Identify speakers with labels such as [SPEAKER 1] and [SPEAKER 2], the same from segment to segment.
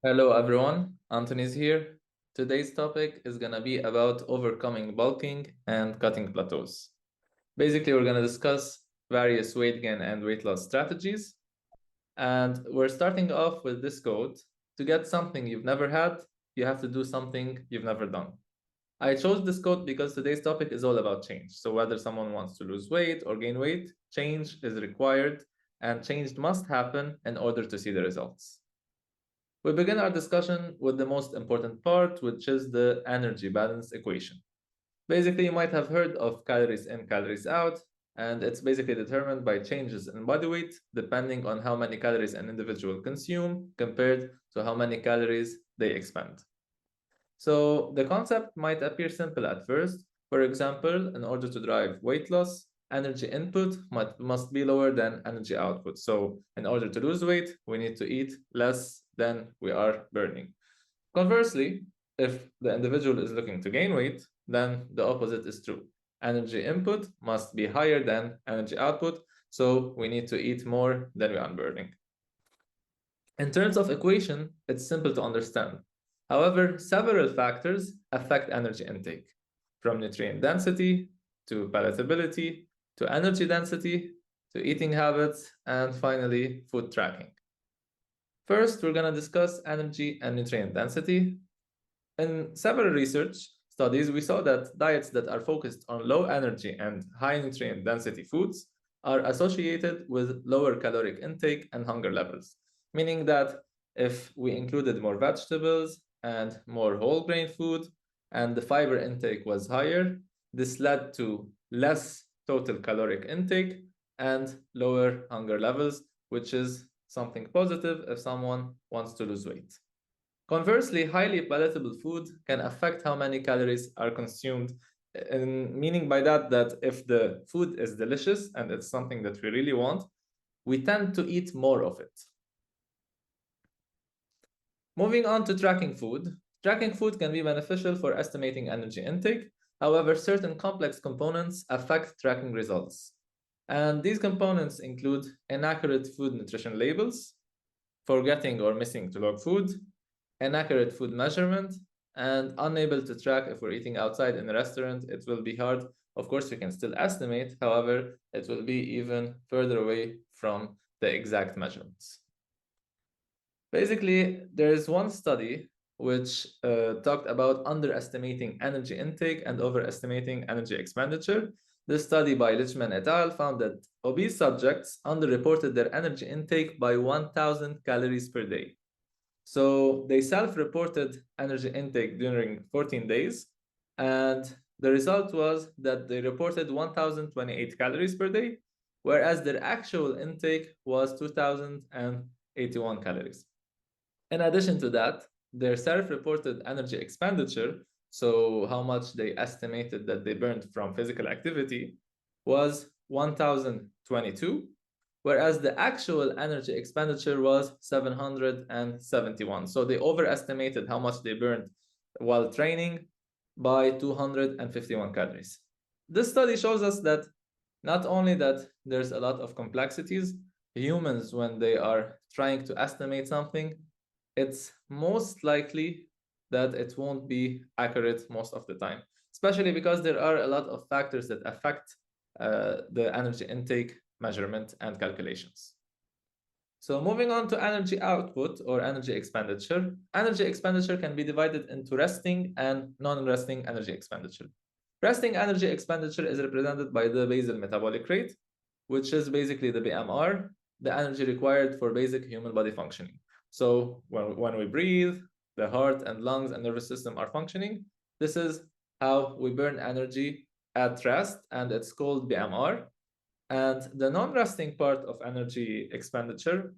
[SPEAKER 1] Hello everyone, Anthony's here. Today's topic is going to be about overcoming bulking and cutting plateaus. Basically, we're going to discuss various weight gain and weight loss strategies. And we're starting off with this quote: to get something you've never had, you have to do something you've never done. I chose this quote because today's topic is all about change. So whether someone wants to lose weight or gain weight, change is required and change must happen in order to see the results. We begin our discussion with the most important part, which is the energy balance equation. Basically, you might have heard of calories in, calories out, and it's basically determined by changes in body weight depending on how many calories an individual consume compared to how many calories they expend. So the concept might appear simple at first. For example, in order to drive weight loss, energy input must be lower than energy output. So in order to lose weight, we need to eat less than we are burning. Conversely, if the individual is looking to gain weight, then the opposite is true. Energy input must be higher than energy output, so we need to eat more than we are burning. In terms of equation, it's simple to understand. However, several factors affect energy intake, from nutrient density to palatability to energy density to eating habits and finally food tracking. First, we're going to discuss energy and nutrient density. In several research studies, we saw that diets that are focused on low energy and high nutrient density foods are associated with lower caloric intake and hunger levels, meaning that if we included more vegetables and more whole grain food and the fiber intake was higher, this led to less total caloric intake and lower hunger levels, which is something positive if someone wants to lose weight. Conversely, highly palatable food can affect how many calories are consumed, meaning by that if the food is delicious and it's something that we really want, we tend to eat more of it. Moving on to tracking food. Tracking food can be beneficial for estimating energy intake. However, certain complex components affect tracking results. And these components include inaccurate food nutrition labels, forgetting or missing to log food, inaccurate food measurement, and unable to track if we're eating outside in a restaurant. It will be hard. Of course, we can still estimate. However, it will be even further away from the exact measurements. Basically, there is one study which talked about underestimating energy intake and overestimating energy expenditure. This study by Lichman et al. Found that obese subjects underreported their energy intake by 1,000 calories per day. So they self-reported energy intake during 14 days, and the result was that they reported 1,028 calories per day, whereas their actual intake was 2,081 calories. In addition to that, their self-reported energy expenditure, so how much they estimated that they burned from physical activity, was 1,022, whereas the actual energy expenditure was 771. So they overestimated how much they burned while training by 251 calories. This study shows us that not only that there's a lot of complexities, humans, when they are trying to estimate something, it's most likely that it won't be accurate most of the time, especially because there are a lot of factors that affect the energy intake measurement and calculations. So moving on to energy output or energy expenditure. Energy expenditure can be divided into resting and non-resting energy expenditure. Resting energy expenditure is represented by the basal metabolic rate, which is basically the BMR, the energy required for basic human body functioning. So when we breathe, the heart and lungs and nervous system are functioning. This is how we burn energy at rest, and it's called BMR. And the non-resting part of energy expenditure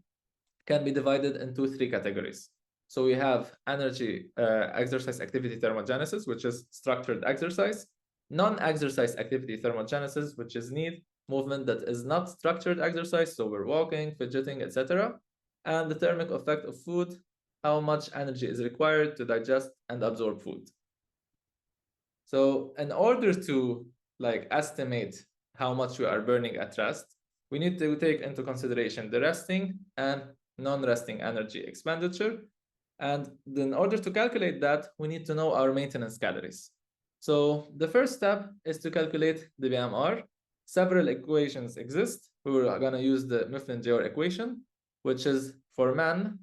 [SPEAKER 1] can be divided into three categories. So we have energy exercise activity thermogenesis, which is structured exercise, non-exercise activity thermogenesis, which is need movement that is not structured exercise, so we're walking, fidgeting, etc., and the thermic effect of food, how much energy is required to digest and absorb food. So in order to estimate how much we are burning at rest, we need to take into consideration the resting and non-resting energy expenditure. And in order to calculate that, we need to know our maintenance calories. So the first step is to calculate the BMR. Several equations exist. We were going to use the Mifflin-Jauer equation, which is for men,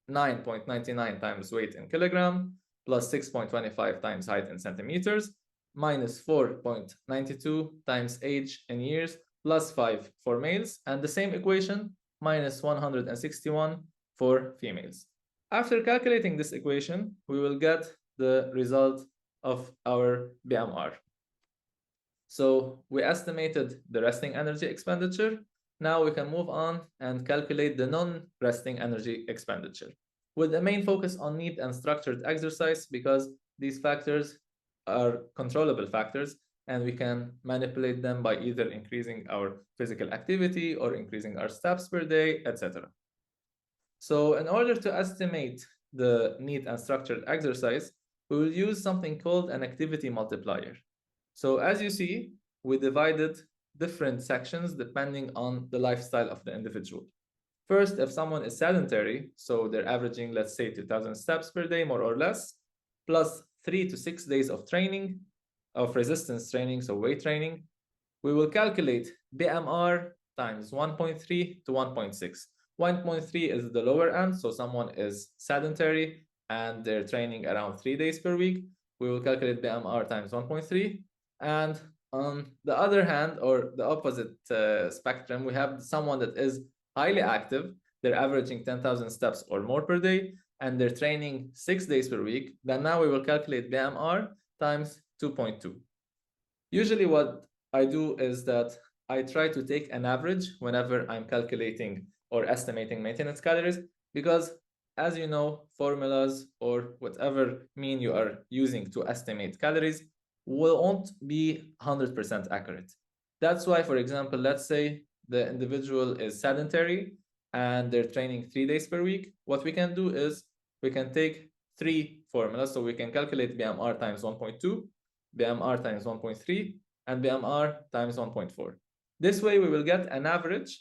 [SPEAKER 1] 9.99 times weight in kilogram, plus 6.25 times height in centimeters, minus 4.92 times age in years, plus 5 for males, and the same equation, minus 161 for females. After calculating this equation, we will get the result of our BMR. So we estimated the resting energy expenditure. Now we can move on and calculate the non-resting energy expenditure, with the main focus on neat and structured exercise, because these factors are controllable factors and we can manipulate them by either increasing our physical activity or increasing our steps per day, etc. So in order to estimate the neat and structured exercise, we will use something called an activity multiplier. So as you see, we divided different sections depending on the lifestyle of the individual. First, if someone is sedentary, so they're averaging, let's say, 2,000 steps per day, more or less, plus 3 to 6 days of training, of resistance training, so weight training, we will calculate BMR times 1.3 to 1.6. 1.3 is the lower end, so someone is sedentary and they're training around 3 days per week. We will calculate BMR times 1.3. And on the other hand, or the opposite spectrum, we have someone that is highly active. They're averaging 10,000 steps or more per day, and they're training 6 days per week. Then now we will calculate BMR times 2.2. Usually what I do is that I try to take an average whenever I'm calculating or estimating maintenance calories, because as you know, formulas or whatever mean you are using to estimate calories won't be 100% accurate. That's why, for example, let's say the individual is sedentary and they're training 3 days per week. What we can do is we can take 3 formulas. So we can calculate BMR times 1.2, BMR times 1.3, and BMR times 1.4. This way we will get an average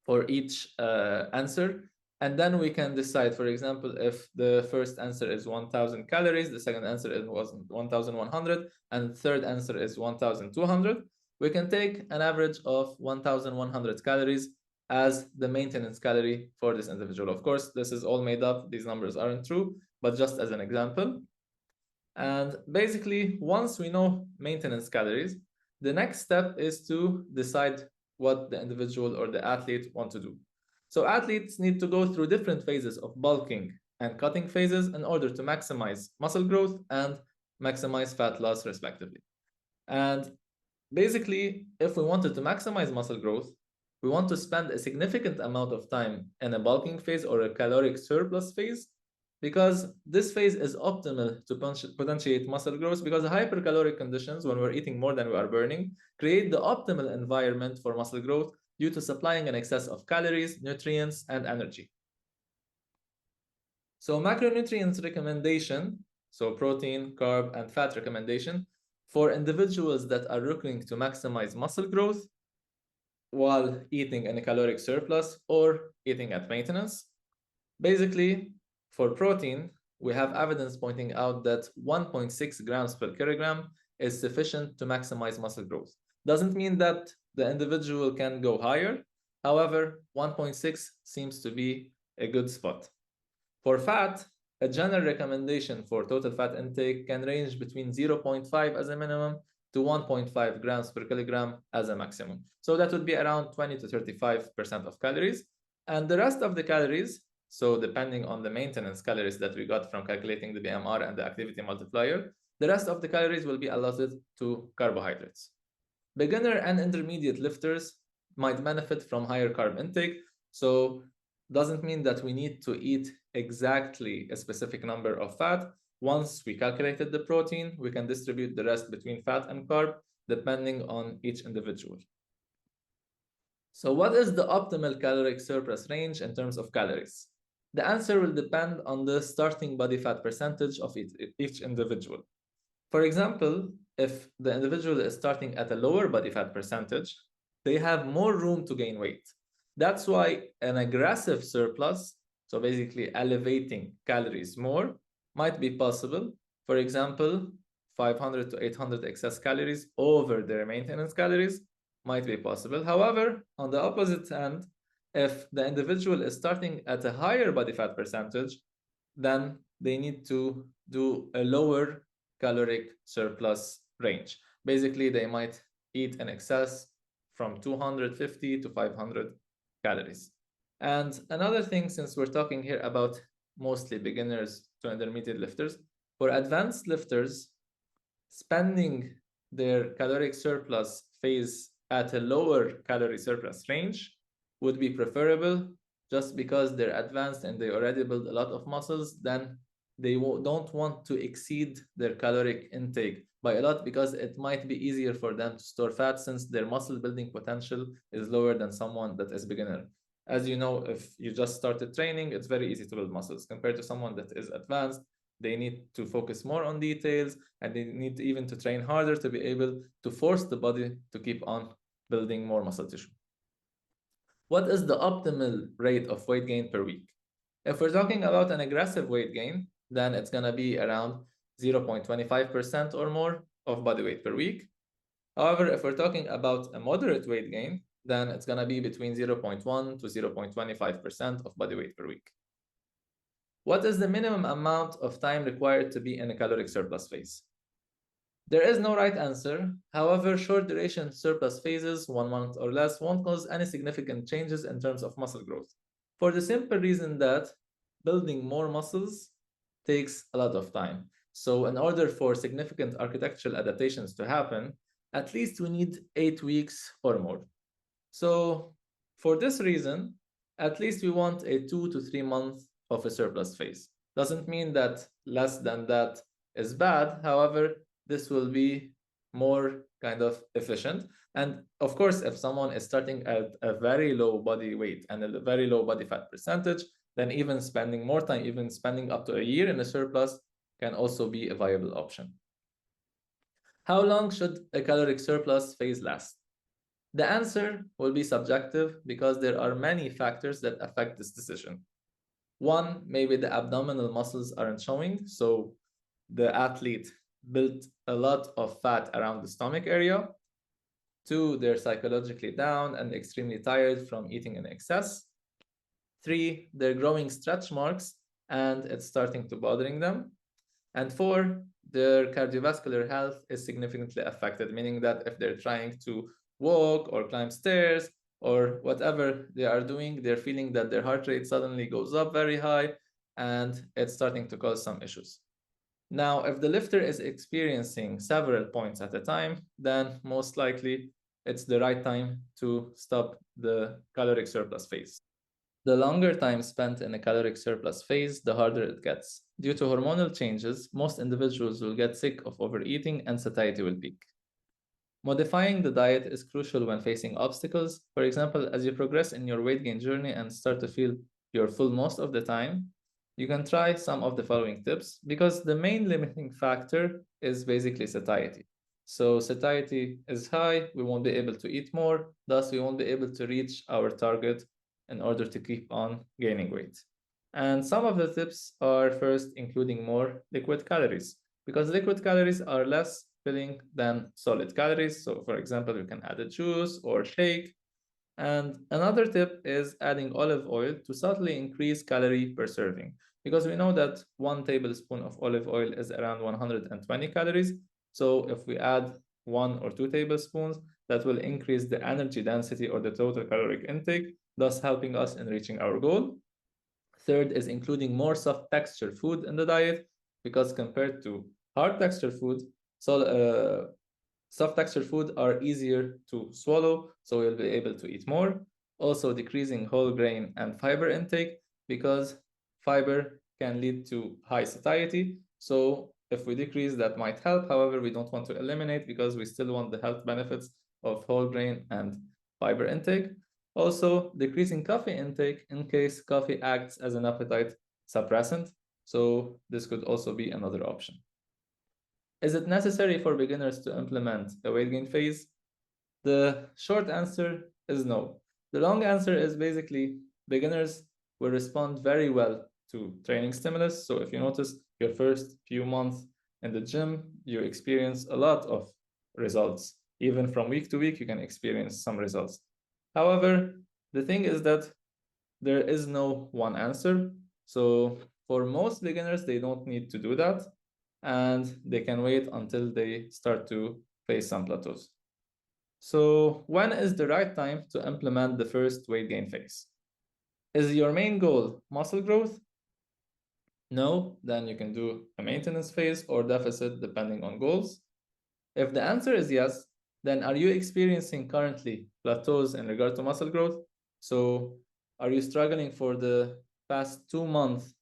[SPEAKER 1] for each answer, and then we can decide, for example, if the first answer is 1,000 calories, the second answer was 1,100, and the third answer is 1,200. We can take an average of 1,100 calories as the maintenance calorie for this individual. Of course, this is all made up. These numbers aren't true, but just as an example. And basically, once we know maintenance calories, the next step is to decide what the individual or the athlete want to do. So athletes need to go through different phases of bulking and cutting phases in order to maximize muscle growth and maximize fat loss, respectively. And basically, if we wanted to maximize muscle growth, we want to spend a significant amount of time in a bulking phase or a caloric surplus phase, because this phase is optimal to potentiate muscle growth, because hypercaloric conditions, when we're eating more than we are burning, create the optimal environment for muscle growth due to supplying an excess of calories, nutrients, and energy. So macronutrients recommendation, so protein, carb, and fat recommendation for individuals that are looking to maximize muscle growth while eating in a caloric surplus or eating at maintenance. Basically, for protein, we have evidence pointing out that 1.6 grams per kilogram is sufficient to maximize muscle growth. Doesn't mean that the individual can go higher. However, 1.6 seems to be a good spot. For fat, a general recommendation for total fat intake can range between 0.5 as a minimum to 1.5 grams per kilogram as a maximum. So that would be around 20 to 35% of calories. And the rest of the calories, so depending on the maintenance calories that we got from calculating the BMR and the activity multiplier, the rest of the calories will be allotted to carbohydrates. Beginner and intermediate lifters might benefit from higher carb intake. So doesn't mean that we need to eat exactly a specific number of fat. Once we calculated the protein, we can distribute the rest between fat and carb, depending on each individual. So what is the optimal caloric surplus range in terms of calories? The answer will depend on the starting body fat percentage of each individual. For example, if the individual is starting at a lower body fat percentage, they have more room to gain weight. That's why an aggressive surplus so basically elevating calories more, might be possible. For example, 500 to 800 excess calories over their maintenance calories might be possible. However, on the opposite hand, if the individual is starting at a higher body fat percentage, then they need to do a lower caloric surplus range. Basically, they might eat in excess from 250 to 500 calories. And another thing, since we're talking here about mostly beginners to intermediate lifters, for advanced lifters, spending their caloric surplus phase at a lower calorie surplus range would be preferable, just because they're advanced and they already build a lot of muscles. Then they don't want to exceed their caloric intake by a lot, because it might be easier for them to store fat since their muscle building potential is lower than someone that is beginner. As you know, if you just started training, it's very easy to build muscles. Compared to someone that is advanced, they need to focus more on details, and they need even to train harder to be able to force the body to keep on building more muscle tissue. What is the optimal rate of weight gain per week? If we're talking about an aggressive weight gain, then it's going to be around 0.25% or more of body weight per week. However, if we're talking about a moderate weight gain, then it's going to be between 0.1 to 0.25% of body weight per week. What is the minimum amount of time required to be in a caloric surplus phase? There is no right answer. However, short duration surplus phases, 1 month or less, won't cause any significant changes in terms of muscle growth, for the simple reason that building more muscles takes a lot of time. So in order for significant architectural adaptations to happen, at least we need 8 weeks or more. So for this reason, at least we want a 2 to 3 months of a surplus phase. Doesn't mean that less than that is bad. However, this will be more kind of efficient. And of course, if someone is starting at a very low body weight and a very low body fat percentage, then even spending more time, even spending up to a year in a surplus, can also be a viable option. How long should a caloric surplus phase last? The answer will be subjective, because there are many factors that affect this decision. One, maybe the abdominal muscles aren't showing, so the athlete built a lot of fat around the stomach area. Two, they're psychologically down and extremely tired from eating in excess. Three, they're growing stretch marks and it's starting to bothering them. And four, their cardiovascular health is significantly affected, meaning that if they're trying to walk or climb stairs or whatever they are doing, they're feeling that their heart rate suddenly goes up very high and it's starting to cause some issues. Now, if the lifter is experiencing several points at a time, then most likely it's the right time to stop the caloric surplus phase. The longer time spent in a caloric surplus phase, the harder it gets. Due to hormonal changes, most individuals will get sick of overeating and satiety will peak. Modifying the diet is crucial when facing obstacles. For example, as you progress in your weight gain journey and start to feel you're full most of the time, you can try some of the following tips, because the main limiting factor is basically satiety. So satiety is high, we won't be able to eat more, thus we won't be able to reach our target in order to keep on gaining weight. And some of the tips are, first, including more liquid calories, because liquid calories are less filling than solid calories. So for example, you can add a juice or shake. And another tip is adding olive oil to subtly increase calorie per serving, because we know that 1 tablespoon of olive oil is around 120 calories. So if we add 1 or 2 tablespoons, that will increase the energy density or the total caloric intake, thus helping us in reaching our goal. Third is including more soft texture food in the diet, because compared to hard texture food, soft texture food are easier to swallow, so you'll be able to eat more. Also decreasing whole grain and fiber intake, because fiber can lead to high satiety. So if we decrease, that might help. However, we don't want to eliminate, because we still want the health benefits of whole grain and fiber intake. Also, decreasing coffee intake in case coffee acts as an appetite suppressant. So this could also be another option. Is it necessary for beginners to implement a weight gain phase? The short answer is no. The long answer is basically beginners will respond very well to training stimulus. So if you notice your first few months in the gym, you experience a lot of results. Even from week to week, you can experience some results. However, the thing is that there is no one answer. So for most beginners, they don't need to do that, and they can wait until they start to face some plateaus. So when is the right time to implement the first weight gain phase? Is your main goal muscle growth? No, then you can do a maintenance phase or deficit depending on goals. If the answer is yes, then are you experiencing currently plateaus in regard to muscle growth? So are you struggling for the past 2 months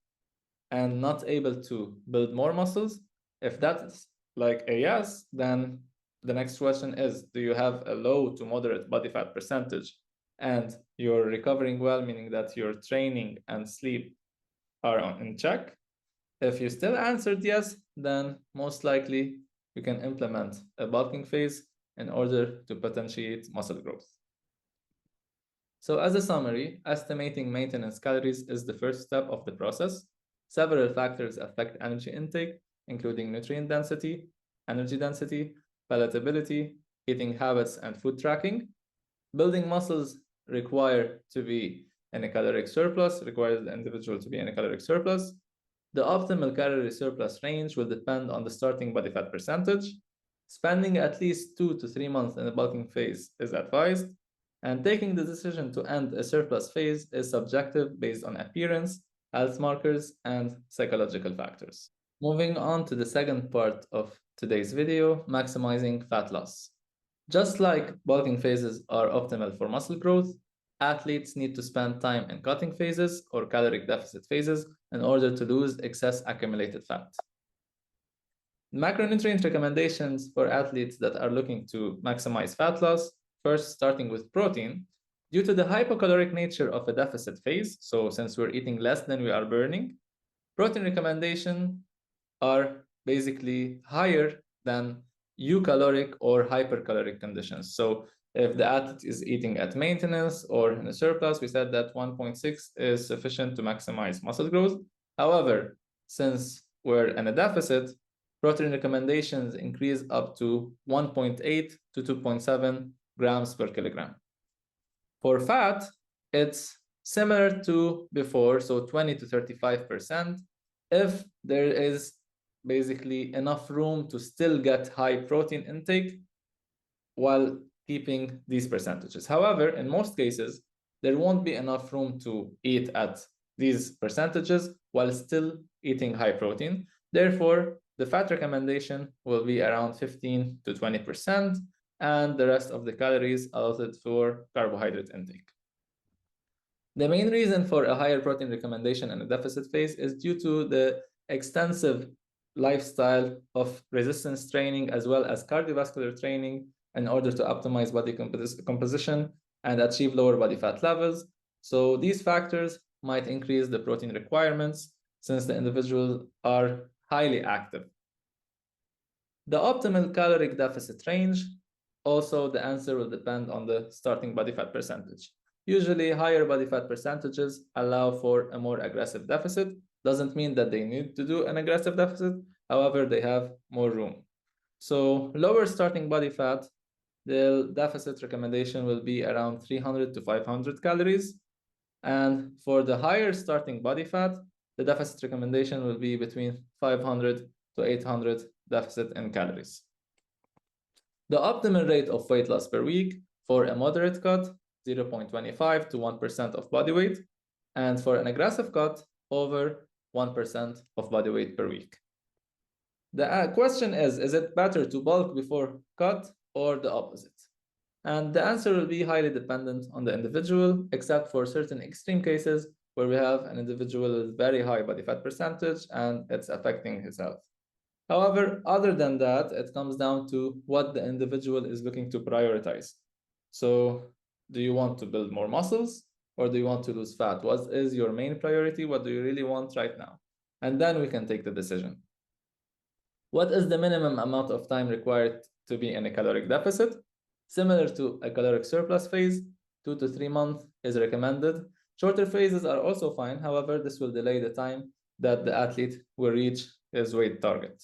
[SPEAKER 1] and not able to build more muscles? If that's like a yes, then the next question is, do you have a low to moderate body fat percentage and you're recovering well, meaning that your training and sleep are in check? If you still answered yes, then most likely you can implement a bulking phase in order to potentiate muscle growth. So as a summary, estimating maintenance calories is the first step of the process. Several factors affect energy intake, including nutrient density, energy density, palatability, eating habits, and food tracking. Building muscles requires the individual to be in a caloric surplus. The optimal calorie surplus range will depend on the starting body fat percentage. Spending at least 2 to 3 months in the bulking phase is advised, and taking the decision to end a surplus phase is subjective based on appearance, health markers, and psychological factors. Moving on to the second part of today's video, maximizing fat loss. Just like bulking phases are optimal for muscle growth, athletes need to spend time in cutting phases or caloric deficit phases in order to lose excess accumulated fat. Macronutrient recommendations for athletes that are looking to maximize fat loss, first starting with protein. Due to the hypocaloric nature of a deficit phase, so since we're eating less than we are burning, protein recommendations are basically higher than eucaloric or hypercaloric conditions. So if the athlete is eating at maintenance or in a surplus, we said that 1.6 is sufficient to maximize muscle growth. However, since we're in a deficit, protein recommendations increase up to 1.8 to 2.7 grams per kilogram. For fat, it's similar to before, so 20 to 35%, if there is basically enough room to still get high protein intake while keeping these percentages. However, in most cases, there won't be enough room to eat at these percentages while still eating high protein. Therefore, the fat recommendation will be around 15 to 20%, and the rest of the calories allotted for carbohydrate intake. The main reason for a higher protein recommendation in a deficit phase is due to the extensive lifestyle of resistance training as well as cardiovascular training in order to optimize body composition and achieve lower body fat levels. So these factors might increase the protein requirements since the individuals are highly active. The optimal caloric deficit range, also the answer will depend on the starting body fat percentage. Usually higher body fat percentages allow for a more aggressive deficit. Doesn't mean that they need to do an aggressive deficit, however, they have more room. So lower starting body fat, the deficit recommendation will be around 300 to 500 calories. And for the higher starting body fat, the deficit recommendation will be between 500 to 800 deficit in calories. The optimal rate of weight loss per week for a moderate cut, 0.25 to 1% of body weight, and for an aggressive cut, over 1% of body weight per week. The question is it better to bulk before cut or the opposite? And the answer will be highly dependent on the individual, except for certain extreme cases where we have an individual with very high body fat percentage and it's affecting his health. However, other than that, it comes down to what the individual is looking to prioritize. So do you want to build more muscles or do you want to lose fat? What is your main priority? What do you really want right now? And then we can take the decision. What is the minimum amount of time required to be in a caloric deficit? Similar to a caloric surplus phase, 2 to 3 months is recommended. Shorter phases are also fine. However, this will delay the time that the athlete will reach his weight target.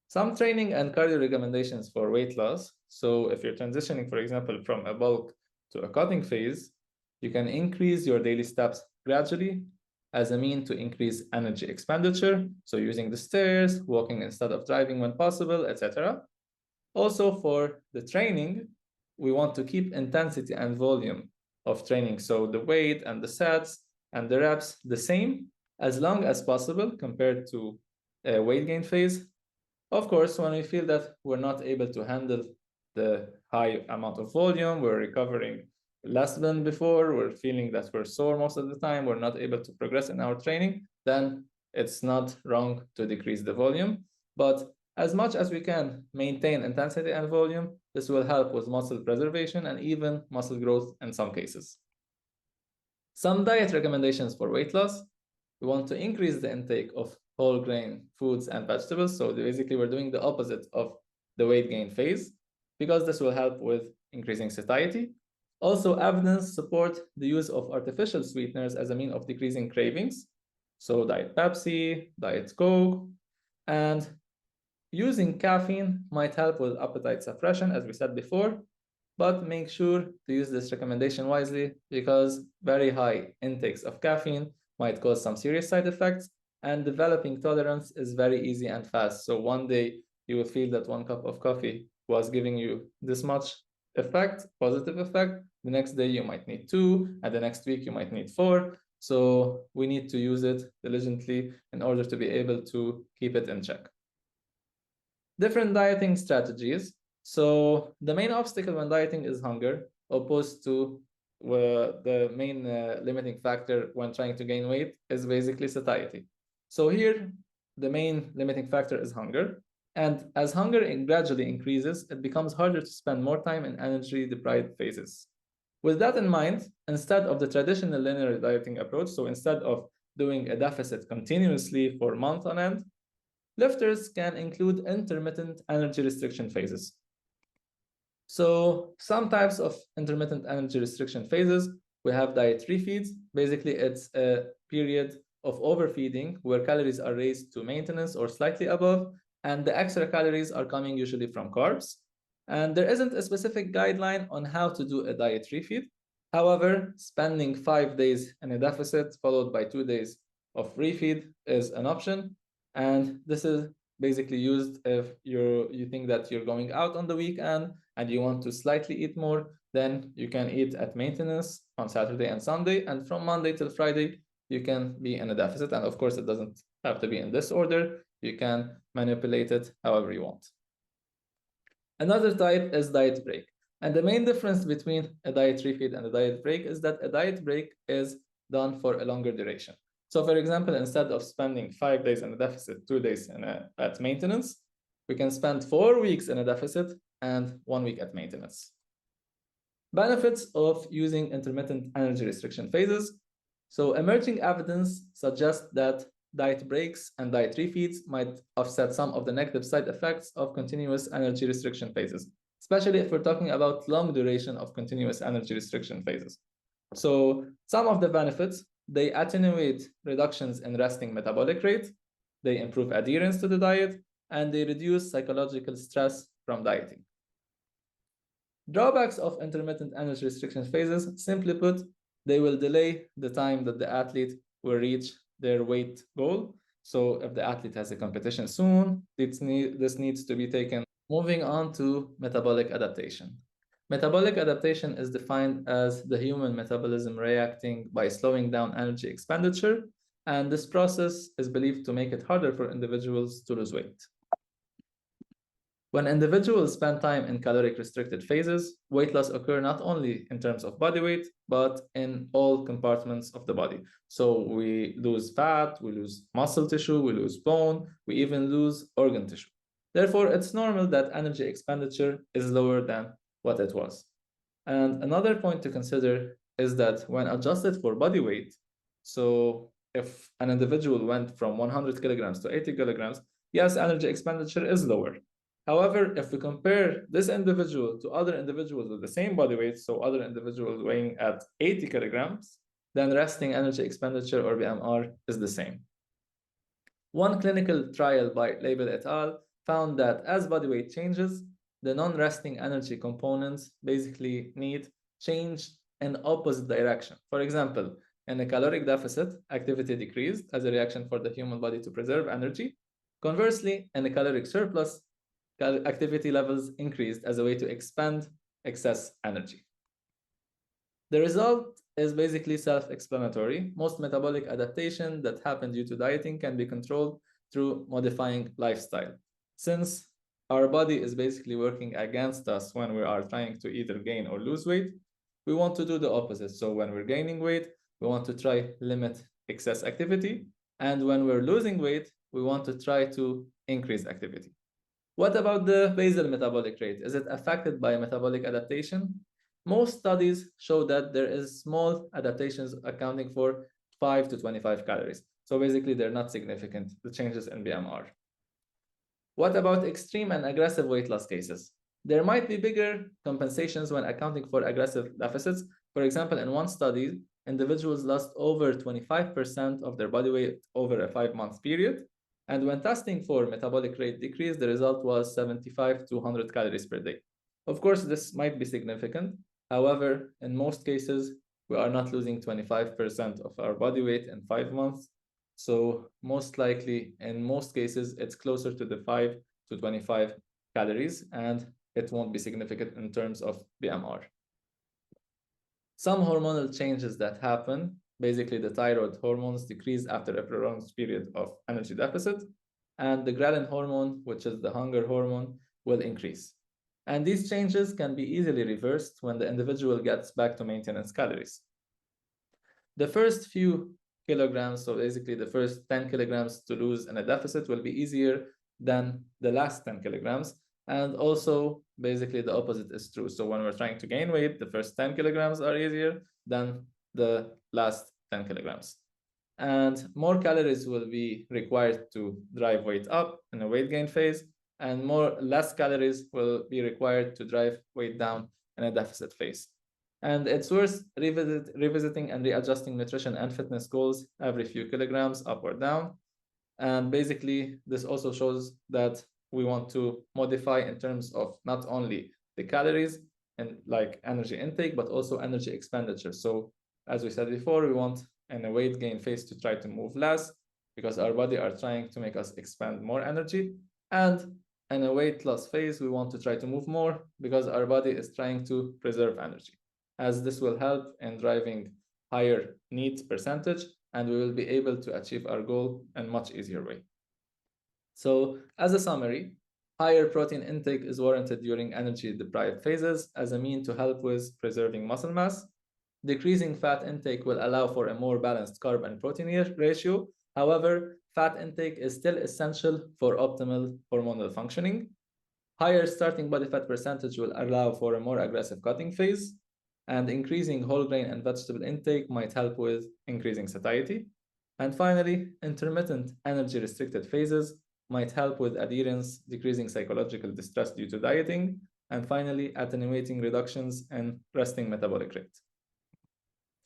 [SPEAKER 1] Some training and cardio recommendations for weight loss. So if you're transitioning, for example, from a bulk to a cutting phase, you can increase your daily steps gradually as a mean to increase energy expenditure. So using the stairs, walking instead of driving when possible, etc. Also for the training, we want to keep intensity and volume of training. So the weight and the sets and the reps the same as long as possible compared to a weight gain phase. Of course, when we feel that we're not able to handle the high amount of volume, we're recovering less than before, we're feeling that we're sore most of the time, we're not able to progress in our training, then it's not wrong to decrease the volume. But as much as we can maintain intensity and volume, this will help with muscle preservation and even muscle growth in some cases. Some diet recommendations for weight loss. We want to increase the intake of whole grain foods and vegetables. So basically, we're doing the opposite of the weight gain phase because this will help with increasing satiety. Also, evidence support the use of artificial sweeteners as a mean of decreasing cravings. So Diet Pepsi, Diet Coke, and using caffeine might help with appetite suppression, as we said before, but make sure to use this recommendation wisely because very high intakes of caffeine might cause some serious side effects, and developing tolerance is very easy and fast. So one day you will feel that 1 cup of coffee was giving you this much effect, positive effect. The next day you might need 2, and the next week you might need 4. So we need to use it diligently in order to be able to keep it in check. Different dieting strategies. So the main obstacle when dieting is hunger, opposed to the main limiting factor when trying to gain weight is basically satiety. So here, the main limiting factor is hunger. And as hunger gradually increases, it becomes harder to spend more time in energy-deprived phases. With that in mind, instead of the traditional linear dieting approach, so instead of doing a deficit continuously for months on end, lifters can include intermittent energy restriction phases. So some types of intermittent energy restriction phases, we have diet refeeds. Basically, it's a period of overfeeding where calories are raised to maintenance or slightly above, and the extra calories are coming usually from carbs. And there isn't a specific guideline on how to do a diet refeed. However, spending 5 days in a deficit followed by 2 days of refeed is an option. And this is basically used if you think that you're going out on the weekend and you want to slightly eat more, then you can eat at maintenance on Saturday and Sunday. And from Monday till Friday, you can be in a deficit. And of course, it doesn't have to be in this order. You can manipulate it however you want. Another type is diet break. And the main difference between a diet refeed and a diet break is that a diet break is done for a longer duration. So for example, instead of spending 5 days in a deficit, 2 days at maintenance, we can spend 4 weeks in a deficit and 1 week at maintenance. Benefits of using intermittent energy restriction phases. So emerging evidence suggests that diet breaks and diet refeeds might offset some of the negative side effects of continuous energy restriction phases, especially if we're talking about long duration of continuous energy restriction phases. So some of the benefits, they attenuate reductions in resting metabolic rate, they improve adherence to the diet, and they reduce psychological stress from dieting. Drawbacks of intermittent energy restriction phases, simply put, they will delay the time that the athlete will reach their weight goal. So if the athlete has a competition soon, this needs to be taken. Moving on to metabolic adaptation. Metabolic adaptation is defined as the human metabolism reacting by slowing down energy expenditure, and this process is believed to make it harder for individuals to lose weight. When individuals spend time in caloric restricted phases, weight loss occurs not only in terms of body weight, but in all compartments of the body. So we lose fat, we lose muscle tissue, we lose bone, we even lose organ tissue. Therefore, it's normal that energy expenditure is lower than what it was. And another point to consider is that when adjusted for body weight, so if an individual went from 100 kilograms to 80 kilograms, yes, energy expenditure is lower. However, if we compare this individual to other individuals with the same body weight, so other individuals weighing at 80 kilograms, then resting energy expenditure, or BMR, is the same. One clinical trial by Label et al. Found that as body weight changes, the non-resting energy components basically need change in opposite direction. For example, in a caloric deficit, activity decreased as a reaction for the human body to preserve energy. Conversely, in a caloric surplus, activity levels increased as a way to expend excess energy. The result is basically self-explanatory. Most metabolic adaptation that happen due to dieting can be controlled through modifying lifestyle. Since our body is basically working against us when we are trying to either gain or lose weight, we want to do the opposite. So when we're gaining weight, we want to try limit excess activity. And when we're losing weight, we want to try to increase activity. What about the basal metabolic rate? Is it affected by metabolic adaptation? Most studies show that there is small adaptations accounting for 5 to 25 calories. So basically, they're not significant, the changes in BMR. What about extreme and aggressive weight loss cases? There might be bigger compensations when accounting for aggressive deficits. For example, in one study, individuals lost over 25% of their body weight over a 5-month period. And when testing for metabolic rate decrease, the result was 75 to 100 calories per day. Of course, this might be significant. However, in most cases, we are not losing 25% of our body weight in 5 months. So most likely, in most cases, it's closer to the 5 to 25 calories, and it won't be significant in terms of BMR. Some hormonal changes that happen, basically the thyroid hormones decrease after a prolonged period of energy deficit, and the ghrelin hormone, which is the hunger hormone, will increase. And these changes can be easily reversed when the individual gets back to maintenance calories. The first few kilograms, so basically the first 10 kilograms to lose in a deficit, will be easier than the last 10 kilograms. And also, basically, the opposite is true. So when we're trying to gain weight, the first 10 kilograms are easier than the last 10 kilograms. And more calories will be required to drive weight up in a weight gain phase, and less calories will be required to drive weight down in a deficit phase. And it's worth revisiting and readjusting nutrition and fitness goals every few kilograms up or down. And basically, this also shows that we want to modify in terms of not only the calories and like energy intake, but also energy expenditure. So as we said before, we want in a weight gain phase to try to move less because our body are trying to make us expend more energy. And in a weight loss phase, we want to try to move more because our body is trying to preserve energy, as this will help in driving higher NEAT percentage, and we will be able to achieve our goal in a much easier way. So as a summary, higher protein intake is warranted during energy-deprived phases as a mean to help with preserving muscle mass. Decreasing fat intake will allow for a more balanced carb and protein ratio. However, fat intake is still essential for optimal hormonal functioning. Higher starting body fat percentage will allow for a more aggressive cutting phase, and increasing whole grain and vegetable intake might help with increasing satiety. And finally, intermittent energy restricted phases might help with adherence, decreasing psychological distress due to dieting, and finally, attenuating reductions in resting metabolic rate.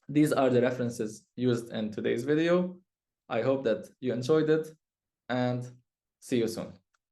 [SPEAKER 1] These are the references used in today's video. I hope that you enjoyed it, and see you soon.